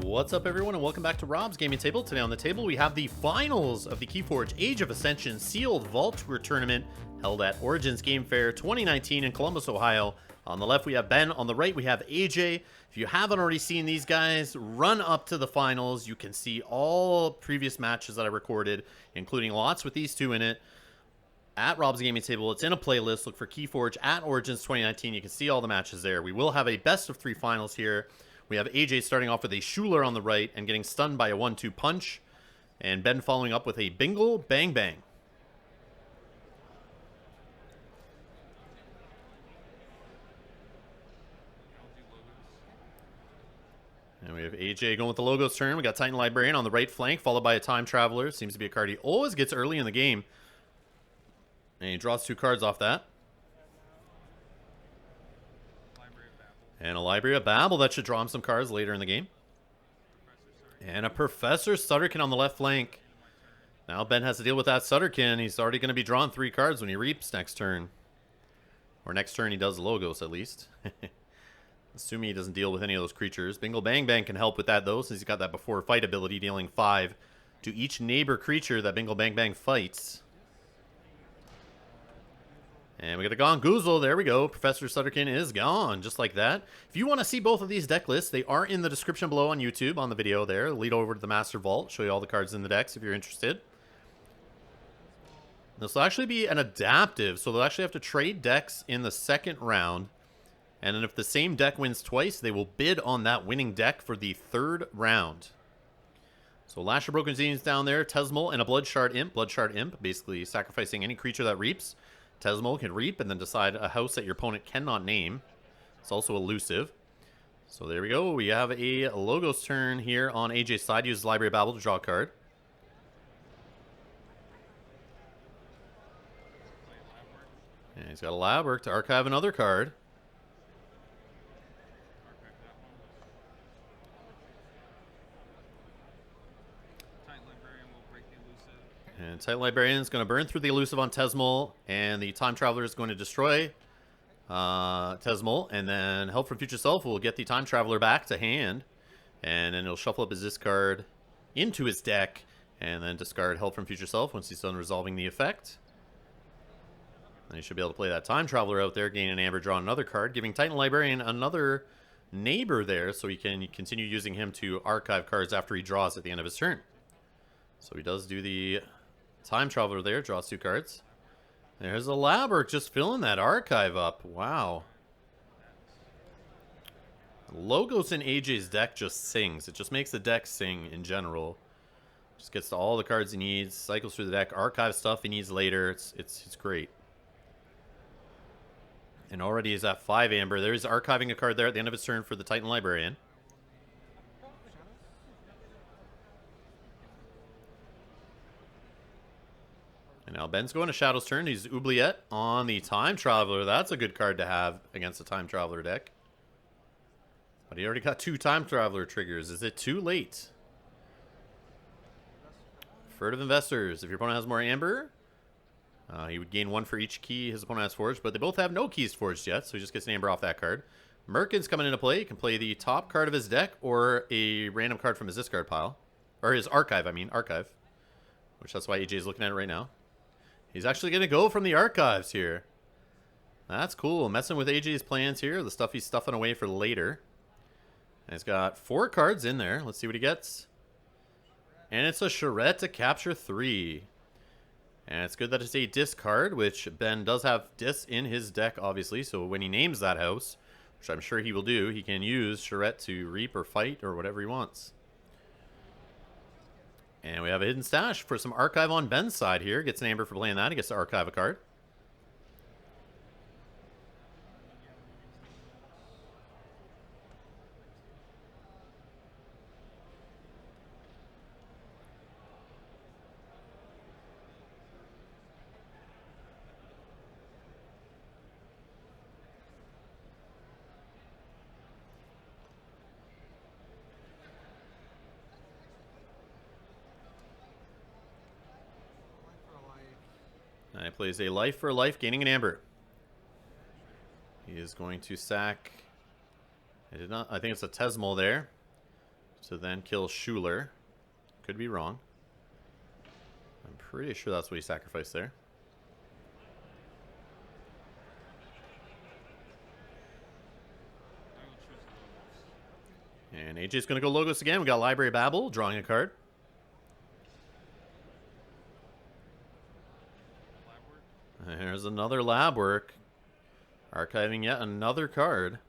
What's up, everyone, and welcome back to Rob's Gaming Table. Today on the table we have the finals of the KeyForge Age of Ascension Sealed Vault Tour Tournament held at Origins Game Fair 2019 in Columbus, Ohio. On the left we have Ben, on the right we have AJ. If you haven't already seen these guys, run up to the finals. You can see all previous matches that I recorded, including lots with these two in it, at Rob's Gaming Table. It's in a playlist. Look for KeyForge at Origins 2019. You can see all the matches there. We will have a best of 3 finals here. We have AJ starting off with a Schuler on the right and getting stunned by a 1-2 punch. And Ben following up with a Bingle Bang Bang. And we have AJ going with the Logos turn. We got Titan Librarian on the right flank, followed by a Time Traveler. Seems to be a card he always gets early in the game. And he draws 2 cards off that. And a Library of Babel that should draw him some cards later in the game. And a Professor Sutterkin on the left flank. Now Ben has to deal with that Sutterkin. He's already going to be drawing 3 cards when he reaps next turn. Or next turn he does Logos at least. Assuming he doesn't deal with any of those creatures. Bingle Bang Bang can help with that though, since he's got that before fight ability, dealing 5 to each neighbor creature that Bingle Bang Bang fights. And we got a gone Goozle. There we go. Professor Sutterkin is gone, just like that. If you want to see both of these deck lists, they are in the description below on YouTube, on the video there. Lead over to the Master Vault, show you all the cards in the decks if you're interested. This will actually be an adaptive, so they'll actually have to trade decks in the second round. And then if the same deck wins twice, they will bid on that winning deck for the third round. So Lash of Broken Zines down there, Tesmal, and a Bloodshard Imp. Bloodshard Imp, basically sacrificing any creature that reaps. Tesmal can reap and then decide a house that your opponent cannot name. It's also elusive. So there we go. We have a Logos turn here on AJ's side. Uses Library of Babel to draw a card. And he's got a lab work to archive another card. And Titan Librarian is going to burn through the elusive on Tesmal, and the Time Traveler is going to destroy Tesmal, and then Help from Future Self will get the Time Traveler back to hand, and then he'll shuffle up his discard into his deck, and then discard Help from Future Self once he's done resolving the effect. And he should be able to play that Time Traveler out there, gain an amber, draw another card, giving Titan Librarian another neighbor there, so he can continue using him to archive cards after he draws at the end of his turn. So he does do the Time Traveler there, draws 2 cards. There's a Labberk just filling that archive up. Wow. Logos in AJ's deck just sings. It just makes the deck sing in general. Just gets to all the cards he needs, cycles through the deck, archives stuff he needs later. It's great. And already he's at 5 amber. There's archiving a card there at the end of his turn for the Titan Librarian. And now Ben's going to Shadow's turn. He's Oubliette on the Time Traveler. That's a good card to have against a Time Traveler deck. But he already got 2 Time Traveler triggers. Is it too late? Furtive Investors. If your opponent has more amber, he would gain 1 for each key his opponent has forged. But they both have no keys forged yet, so he just gets an amber off that card. Merkin's coming into play. He can play the top card of his deck or a random card from his discard pile. Or his archive, I mean. Archive. Which that's why AJ is looking at it right now. He's actually going to go from the archives here. That's cool. Messing with AJ's plans here. The stuff he's stuffing away for later. And he's got 4 cards in there. Let's see what he gets. And it's a Charette to capture 3. And it's good that it's a discard, which Ben does have dis in his deck, obviously. So when he names that house, which I'm sure he will do, he can use Charette to reap or fight or whatever he wants. And we have a hidden stash for some archive on Ben's side here. Gets an amber for playing that. He gets to archive a card. He plays a life for life, gaining an amber. He is going to sack. I think it's a Tesmal there. to then kill Schuler. Could be wrong. I'm pretty sure that's what he sacrificed there. And AJ's going to go Logos again. We got Library Babble, drawing a card. There's another lab work. Archiving yet another card.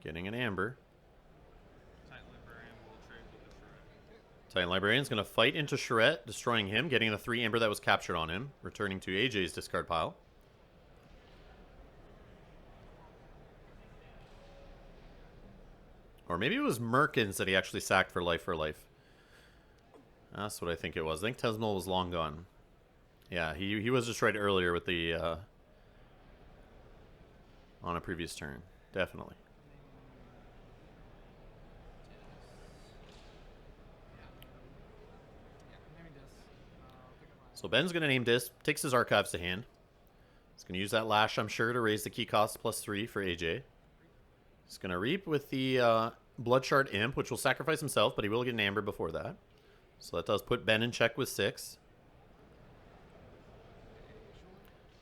Getting an Amber. Titan Librarian's going to fight into Charette, destroying him, getting the 3 Amber that was captured on him, returning to AJ's discard pile. Or maybe it was Merkins that he actually sacked for life for life. That's what I think it was. I think Tesmal was long gone. Yeah, he was destroyed earlier with the on a previous turn. Definitely. So Ben's going to name this, takes his archives to hand. He's going to use that Lash, I'm sure, to raise the key cost +3 for AJ. He's going to Reap with the Bloodshard Imp, which will sacrifice himself, but he will get an Amber before that. So that does put Ben in check with 6.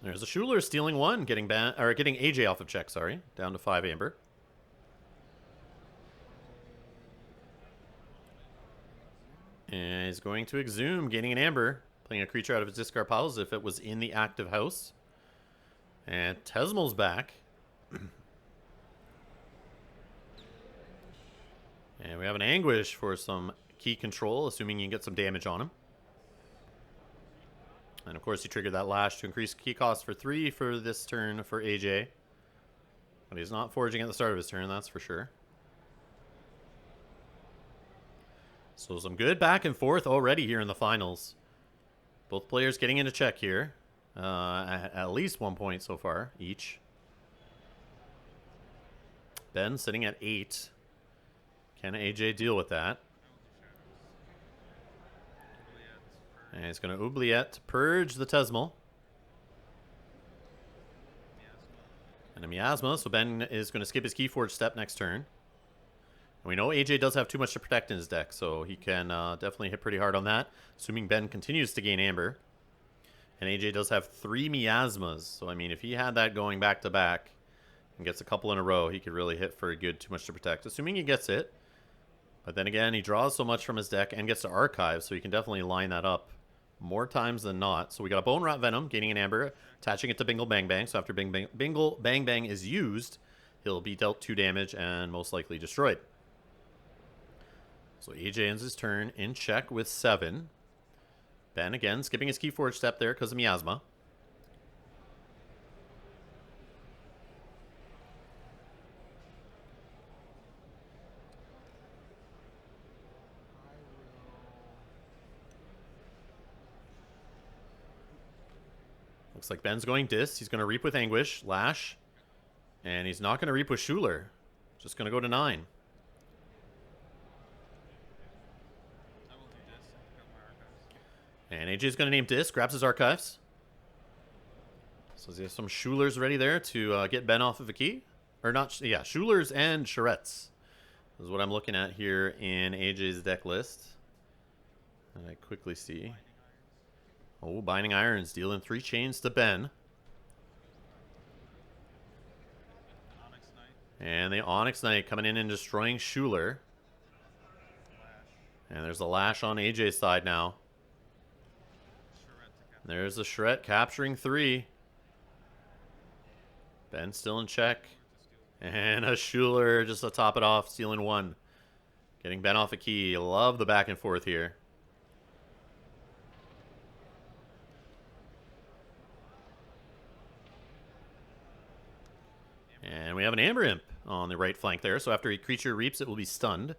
There's a Schuler stealing 1, getting AJ off of check, sorry, down to 5 Amber. And he's going to Exhume, gaining an Amber, playing a creature out of his discard pile as if it was in the active house. And Tesmal's back. And we have an Anguish for some key control, assuming you can get some damage on him. And of course, he triggered that Lash to increase key cost for 3 for this turn for AJ. But he's not foraging at the start of his turn, that's for sure. So some good back and forth already here in the finals. Both players getting into check here. At least 1 point so far, each. Ben sitting at 8. Can AJ deal with that? And he's going to Oubliette to purge the Tesmal. And a Miasma, so Ben is going to skip his KeyForge step next turn. And we know AJ does have too much to protect in his deck, so he can definitely hit pretty hard on that, assuming Ben continues to gain Amber. And AJ does have 3 Miasmas, so I mean, if he had that going back to back and gets a couple in a row, he could really hit for a good too much to protect, assuming he gets it. But then again, he draws so much from his deck and gets to archive, so he can definitely line that up more times than not. So we got a Bone Rot Venom, gaining an Amber, attaching it to Bingle Bang Bang. So after Bingle Bang Bang is used, he'll be dealt 2 damage and most likely destroyed. So AJ ends his turn in check with 7. Ben again skipping his KeyForge step there because of Miasma. Looks like Ben's going Dis. He's going to Reap with Anguish, Lash, and he's not going to Reap with Schuler. Just going to go to 9. And AJ's going to name Dis, grabs his archives. So he has some Schulers ready there to get Ben off of a key. Or not, yeah, Schulers and Charettes is what I'm looking at here in AJ's deck list. And I quickly see. Oh, Binding Irons dealing 3 chains to Ben. And the Onyx Knight coming in and destroying Schuler. And there's a Lash on AJ's side now. There's a Charette capturing 3. Ben still in check. And a Schuler just to top it off, stealing 1. Getting Ben off a key. Love the back and forth here. And we have an Amber Imp on the right flank there. So after a creature reaps, it will be stunned.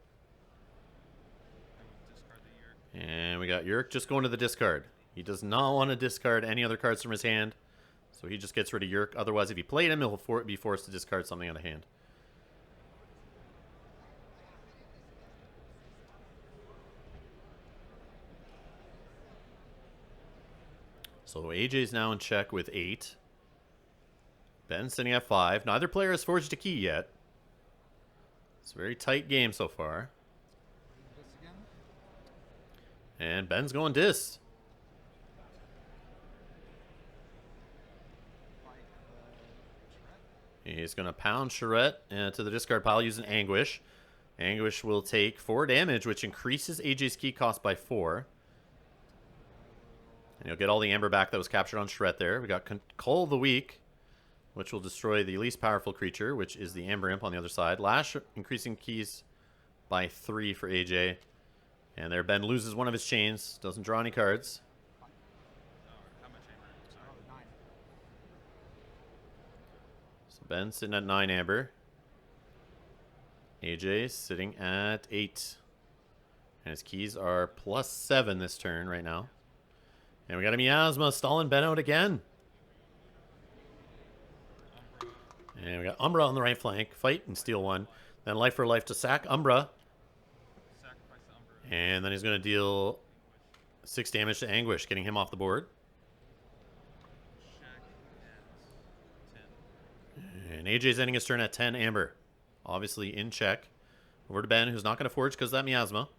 And we got Yurk just going to the discard. He does not want to discard any other cards from his hand. So he just gets rid of Yurk. Otherwise, if he played him, he'll be forced to discard something out of hand. So AJ's now in check with 8. Ben's sitting at 5. Neither player has forged a key yet. It's a very tight game so far. And Ben's going dis. He's going to pound Charette to the discard pile using Anguish. Anguish will take 4 damage, which increases AJ's key cost by 4. And you'll get all the amber back that was captured on Charette there. We got Cull the Weak, which will destroy the least powerful creature, which is the Amber Imp on the other side. Lash increasing keys by 3 for AJ. And there Ben loses one of his chains. Doesn't draw any cards. Ben sitting at 9 amber. AJ sitting at 8. And his keys are +7 this turn right now. And we got a Miasma stalling Ben out again. And we got Umbra on the right flank. Fight and steal 1. Then life for life to sack Umbra. And then he's going to deal 6 damage to Anguish, getting him off the board. And AJ's ending his turn at 10 amber. Obviously in check. Over to Ben, who's not going to forge because of that Miasma.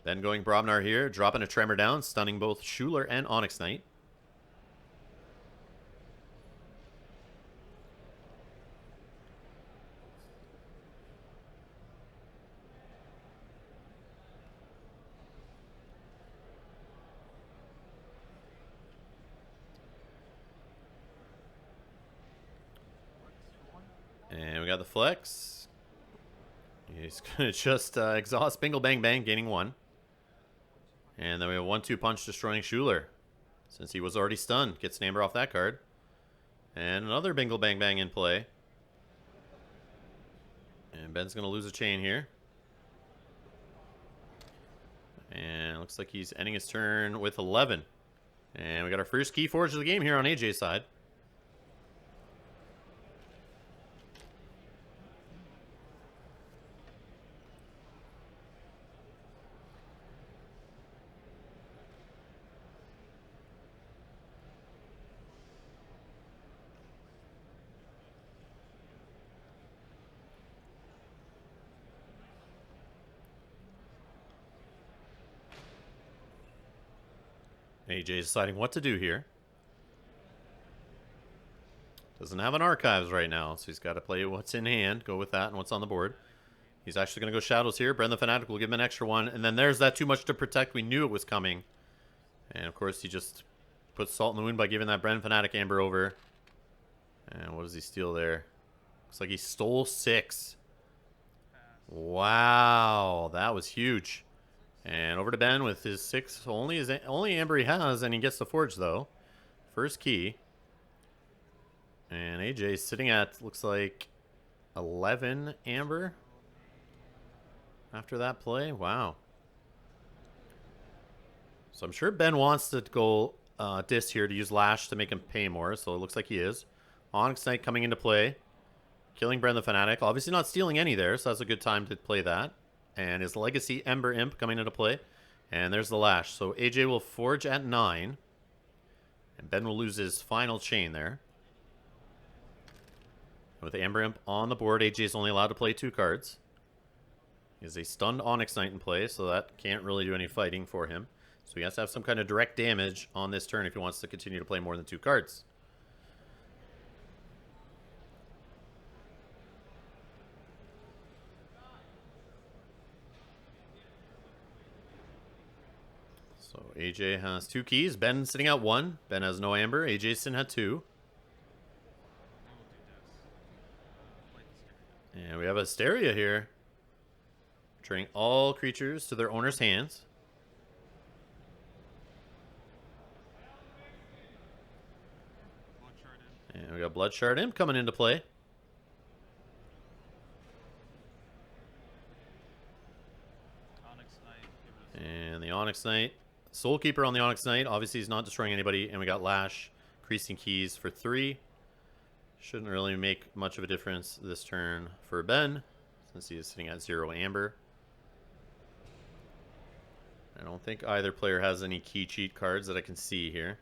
Then going Brobnar here, dropping a Tremor down, stunning both Schuler and Onyx Knight. And we got the flex. He's going to just exhaust Bingle Bang Bang, gaining 1. And then we have 1-2 punch destroying Schuler. Since he was already stunned. Gets an amber off that card. And another Bingle Bang Bang in play. And Ben's going to lose a chain here. And looks like he's ending his turn with 11. And we got our first KeyForge of the game here on AJ's side. AJ is deciding what to do here. Doesn't have an archives right now, so he's got to play what's in hand, go with that and what's on the board. He's actually going to go Shadows here. Bren the Fanatic will give him an extra 1. And then there's that too much to protect. We knew it was coming. And of course, he just puts salt in the wound by giving that Bren Fanatic Amber over. And what does he steal there? Looks like he stole 6. Wow, that was huge. And over to Ben with his 6, only amber he has, and he gets the forge though. First key. And AJ sitting at, looks like 11 amber after that play. Wow. So I'm sure Ben wants to go dis here to use Lash to make him pay more, so it looks like he is. Onyx Knight coming into play. Killing Bren the Fanatic. Obviously not stealing any there, so that's a good time to play that. And his Legacy Ember Imp coming into play. And there's the Lash. So AJ will forge at 9. And Ben will lose his final chain there. And with the Ember Imp on the board, AJ is only allowed to play 2 cards. He has a stunned Onyx Knight in play, so that can't really do any fighting for him. So he has to have some kind of direct damage on this turn if he wants to continue to play more than 2 cards. So AJ has 2 keys. Ben sitting at 1. Ben has no amber. AJ sitting at 2. And we have Asteria here. Turning all creatures to their owner's hands. And we got Bloodshard Imp coming into play. And the Onyx Knight. Soulkeeper on the Onyx Knight. Obviously, he's not destroying anybody. And we got Lash, Creasing Keys for 3. Shouldn't really make much of a difference this turn for Ben. since he is sitting at 0 amber. I don't think either player has any key cheat cards that I can see here.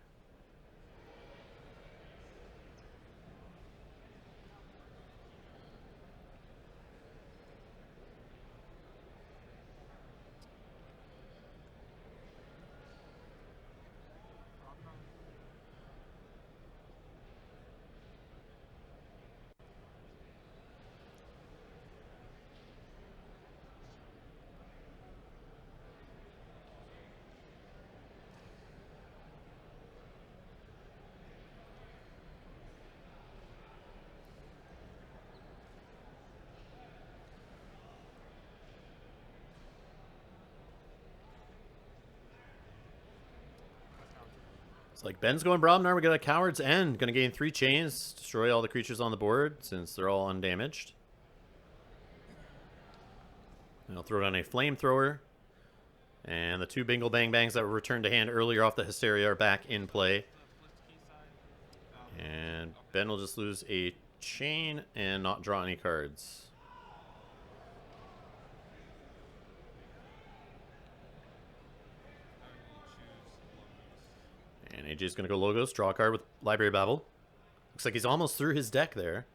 It's like Ben's going Braum. Now we got a Coward's End. Going to gain 3 chains. Destroy all the creatures on the board since they're all undamaged. And I'll throw down a Flamethrower. And the 2 Bingle Bang Bangs that were returned to hand earlier off the Hysteria are back in play. And Ben will just lose a chain and not draw any cards. And AJ's going to go Logos, draw a card with Library Babble. Looks like he's almost through his deck there.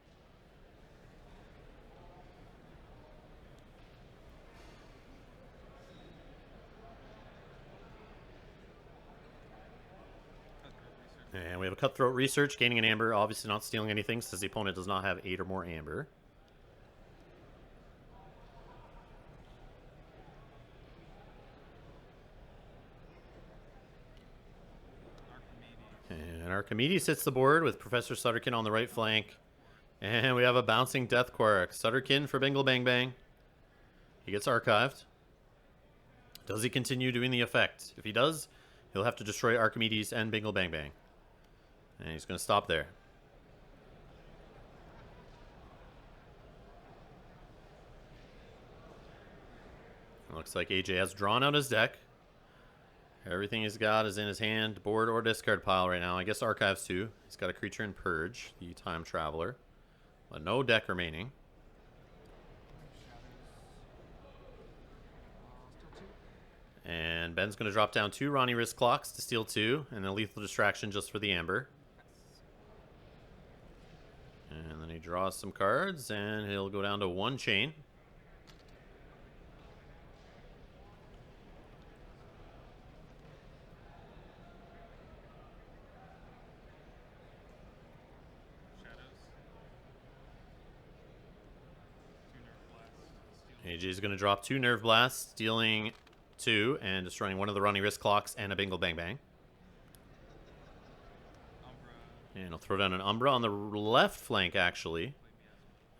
And we have a Cutthroat Research, gaining an amber. Obviously not stealing anything since the opponent does not have 8 or more amber. And Archimedes hits the board with Professor Sutterkin on the right flank. And we have a Bouncing Death Quark. Sutterkin for Bingle Bang Bang. He gets archived. Does he continue doing the effect? If he does, he'll have to destroy Archimedes and Bingle Bang Bang. And he's going to stop there. Looks like AJ has drawn out his deck. Everything he's got is in his hand, board, or discard pile right now. I guess archives too. He's got a creature in Purge, the Time Traveler. But no deck remaining. And Ben's going to drop down 2 Ronnie Wrist Clocks to steal 2, and a Lethal Distraction just for the Amber. And then he draws some cards, and he'll go down to 1 chain. AJ is going to drop 2 Nerve Blasts, stealing 2, and destroying 1 of the Ronnie Wrist Clocks and a Bingle Bang Bang. And I'll throw down an Umbra on the left flank, actually.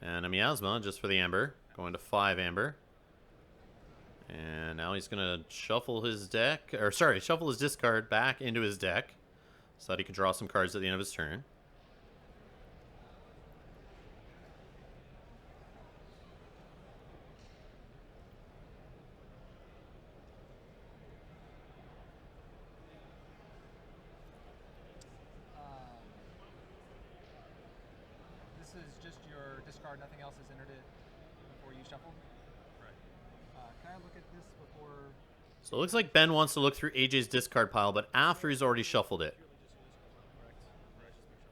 And a Miasma, just for the Amber. Going to 5 Amber. And now he's going to shuffle his deck, or sorry, shuffle his discard back into his deck so that he can draw some cards at the end of his turn. Nothing else has entered it before you shuffle. Right. Can I look at this before? So it looks like Ben wants to look through AJ's discard pile, but after he's already shuffled it.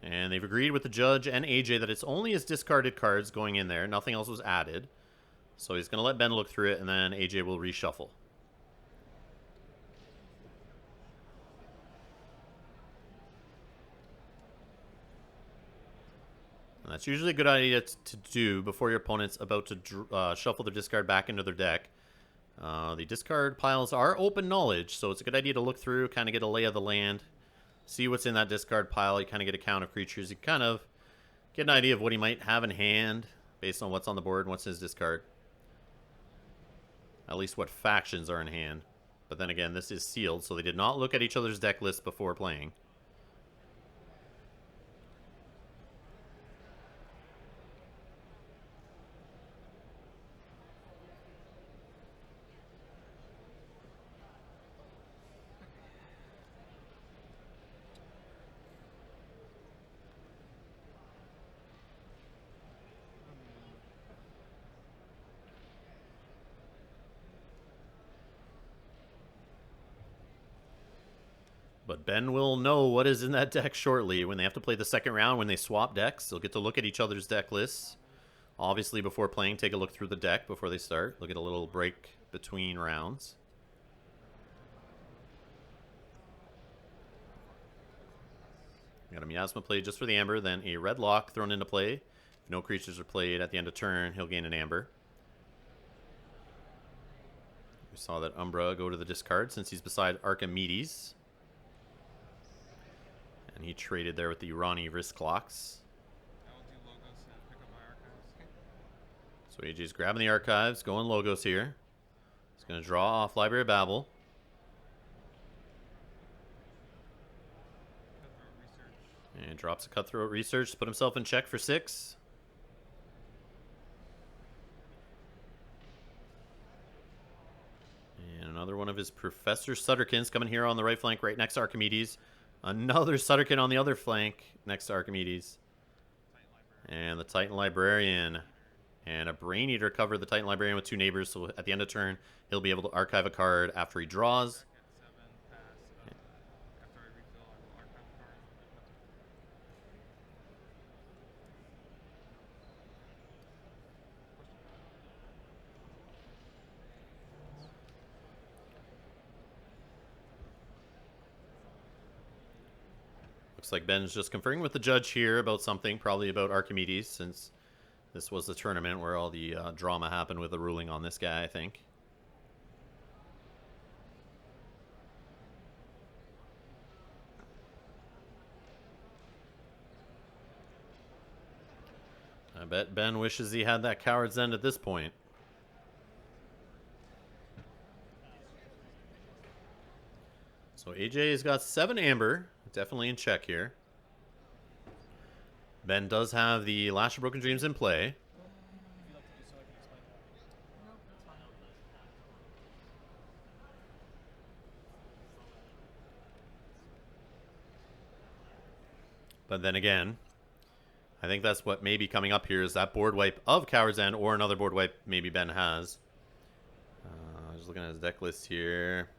And they've agreed with the judge and AJ that it's only his discarded cards going in there. Nothing else was added. So he's going to let Ben look through it, and then AJ will reshuffle. And that's usually a good idea to do before your opponent's about to shuffle their discard back into their deck. The discard piles are open knowledge, so it's a good idea to look through, kind of get a lay of the land, see what's in that discard pile. You kind of get a count of creatures. You kind of get an idea of what he might have in hand based on what's on the board and what's in his discard. At least what factions are in hand. But then again, this is sealed, so they did not look at each other's deck lists before playing. But Ben will know what is in that deck shortly when they have to play the second round. When they swap decks, they'll get to look at each other's deck lists. Obviously, before playing, take a look through the deck before they start. Look at a little break between rounds. Got a Miasma played just for the Amber, then a Red Lock thrown into play. If no creatures are played at the end of turn, he'll gain an Amber. We saw that Umbra go to the discard since he's beside Archimedes. And he traded there with the Ronnie wrist clocks. So AJ's grabbing the archives, going logos here. He's going to draw off Library of Babel. And drops a Cutthroat Research to put himself in check for 6. And another one of his Professor Sutterkins coming here on the right flank right next to Archimedes. Another Sutterkin on the other flank next to Archimedes. And the Titan Librarian. And a Brain Eater covered the Titan Librarian with 2 neighbors, so at the end of turn, he'll be able to archive a card after he draws. Looks like Ben's just conferring with the judge here about something, probably about Archimedes, since this was the tournament where all the drama happened with the ruling on this guy, I think. I bet Ben wishes he had that Coward's End at this point. So AJ's got 7 Amber. Definitely in check here. Ben does have the Lash of Broken Dreams in play. But then again, I think that's what may be coming up here is that board wipe of Coward's End or another board wipe maybe Ben has. Just looking at his deck list here.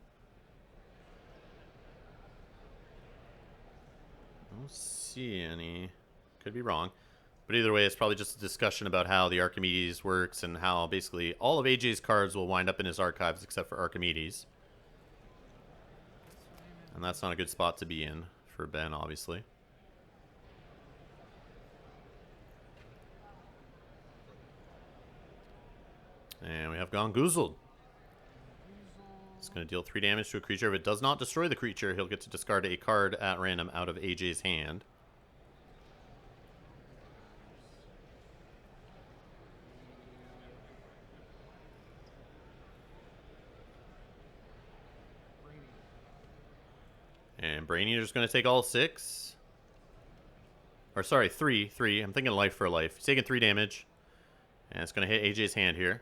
I don't see any. Could be wrong. But either way, it's probably just a discussion about how the Archimedes works and how basically all of AJ's cards will wind up in his archives except for Archimedes. And that's not a good spot to be in for Ben, obviously. And we have Gone Goozled. It's going to deal 3 damage to a creature. If it does not destroy the creature, he'll get to discard a card at random out of AJ's hand. And Brain Eater's going to take all 6. Or sorry, 3. I'm thinking life for life. He's taking 3 damage. And it's going to hit AJ's hand here.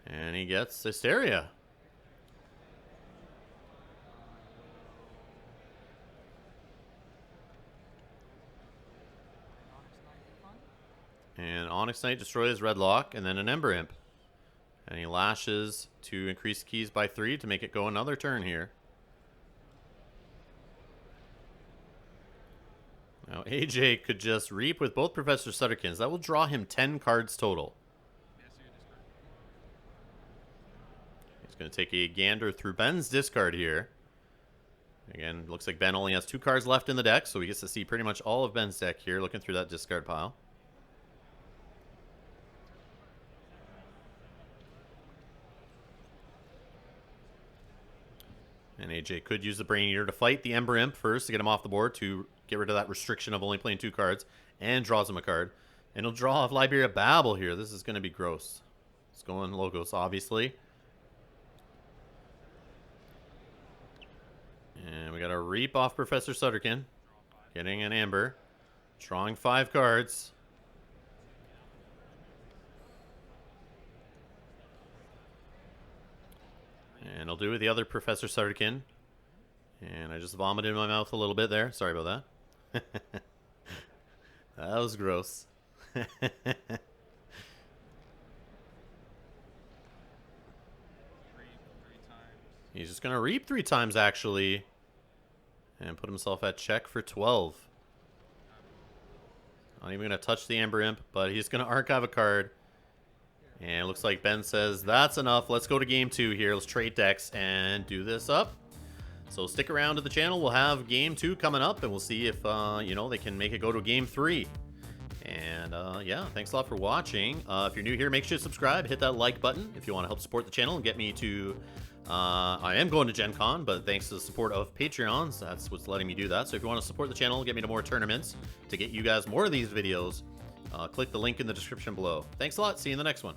And he gets Hysteria. And Onyx Knight destroys Red Lock and then an Ember Imp. And he lashes to increase keys by 3 to make it go another turn here. Now AJ could just reap with both Professor Sutterkins. That will draw him 10 cards total. He's going to take a gander through Ben's discard here. Again, looks like Ben only has 2 cards left in the deck, so he gets to see pretty much all of Ben's deck here, looking through that discard pile. And AJ could use the Brain Eater to fight the Ember Imp first to get him off the board to get rid of that restriction of only playing 2 cards, and draws him a card. And he'll draw off Library of Babel here. This is going to be gross. It's going logos, obviously. And we got a reap off Professor Sutterkin. Getting an Amber. Drawing 5 cards. And I'll do with the other Professor Sutterkin. And I just vomited in my mouth a little bit there. Sorry about that. That was gross. He's just going to reap 3 times, actually. And put himself at check for 12. Not even going to touch the Amber Imp, but he's going to archive a card. And it looks like Ben says, that's enough. Let's go to game 2 here. Let's trade decks and do this up. So stick around to the channel. We'll have game 2 coming up, and we'll see if, you know, they can make it go to game 3. And, yeah, thanks a lot for watching. If you're new here, make sure to subscribe. Hit that like button if you want to help support the channel and get me to... I am going to Gen Con, but thanks to the support of Patreons, that's what's letting me do that. So if you want to support the channel, get me to more tournaments to get you guys more of these videos, click the link in the description below. Thanks a lot. See you in the next one.